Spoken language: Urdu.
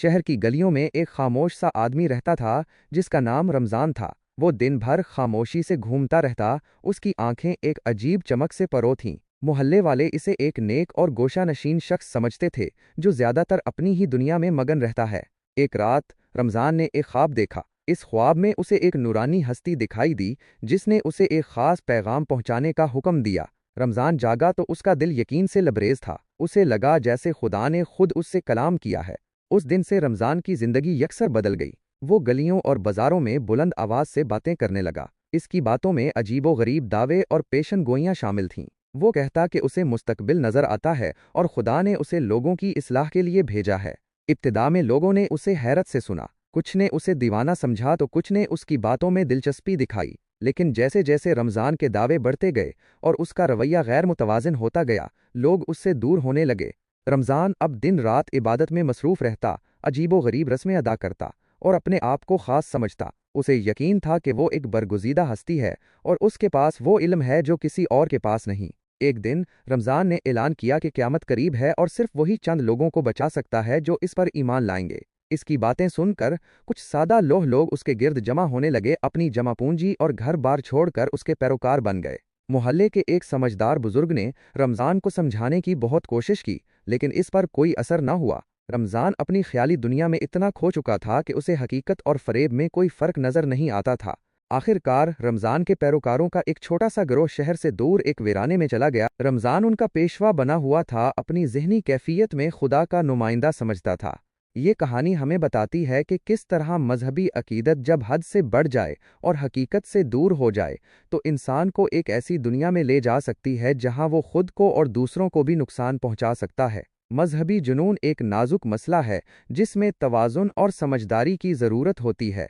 شہر کی گلیوں میں ایک خاموش سا آدمی رہتا تھا جس کا نام رمضان تھا۔ وہ دن بھر خاموشی سے گھومتا رہتا، اس کی آنکھیں ایک عجیب چمک سے پرو تھیں۔ محلے والے اسے ایک نیک اور گوشہ نشین شخص سمجھتے تھے جو زیادہ تر اپنی ہی دنیا میں مگن رہتا ہے۔ ایک رات رمضان نے ایک خواب دیکھا۔ اس خواب میں اسے ایک نورانی ہستی دکھائی دی جس نے اسے ایک خاص پیغام پہنچانے کا حکم دیا۔ رمضان جاگا تو اس کا دل یقین سے لبریز تھا۔ اسے لگا جیسے خدا نے خود اس سے کلام کیا ہے۔ اس دن سے رمضان کی زندگی یکسر بدل گئی۔ وہ گلیوں اور بازاروں میں بلند آواز سے باتیں کرنے لگا۔ اس کی باتوں میں عجیب و غریب دعوے اور پیشن گوئیاں شامل تھیں۔ وہ کہتا کہ اسے مستقبل نظر آتا ہے اور خدا نے اسے لوگوں کی اصلاح کے لیے بھیجا ہے۔ ابتدا میں لوگوں نے اسے حیرت سے سنا، کچھ نے اسے دیوانہ سمجھا تو کچھ نے اس کی باتوں میں دلچسپی دکھائی، لیکن جیسے جیسے رمضان کے دعوے بڑھتے گئے اور اس کا رویہ غیر متوازن ہوتا گیا، لوگ اس سے دور ہونے لگے۔ رمضان اب دن رات عبادت میں مصروف رہتا، عجیب و غریب رسمیں ادا کرتا اور اپنے آپ کو خاص سمجھتا۔ اسے یقین تھا کہ وہ ایک برگزیدہ ہستی ہے اور اس کے پاس وہ علم ہے جو کسی اور کے پاس نہیں۔ ایک دن رمضان نے اعلان کیا کہ قیامت قریب ہے اور صرف وہی چند لوگوں کو بچا سکتا ہے جو اس پر ایمان لائیں گے۔ اس کی باتیں سن کر کچھ سادہ لوگ اس کے گرد جمع ہونے لگے، اپنی جمع پونجی اور گھر بار چھوڑ کر اس کے پیروکار بن گئے۔ محلے کے ایک سمجھدار بزرگ نے رمضان کو سمجھانے کی بہت کوشش کی، لیکن اس پر کوئی اثر نہ ہوا۔ رمضان اپنی خیالی دنیا میں اتنا کھو چکا تھا کہ اسے حقیقت اور فریب میں کوئی فرق نظر نہیں آتا تھا۔ آخر کار رمضان کے پیروکاروں کا ایک چھوٹا سا گروہ شہر سے دور ایک ویرانے میں چلا گیا۔ رمضان ان کا پیشوا بنا ہوا تھا، اپنی ذہنی کیفیت میں خدا کا نمائندہ سمجھتا تھا۔ یہ کہانی ہمیں بتاتی ہے کہ کس طرح مذہبی عقیدت جب حد سے بڑھ جائے اور حقیقت سے دور ہو جائے تو انسان کو ایک ایسی دنیا میں لے جا سکتی ہے جہاں وہ خود کو اور دوسروں کو بھی نقصان پہنچا سکتا ہے۔ مذہبی جنون ایک نازک مسئلہ ہے جس میں توازن اور سمجھداری کی ضرورت ہوتی ہے۔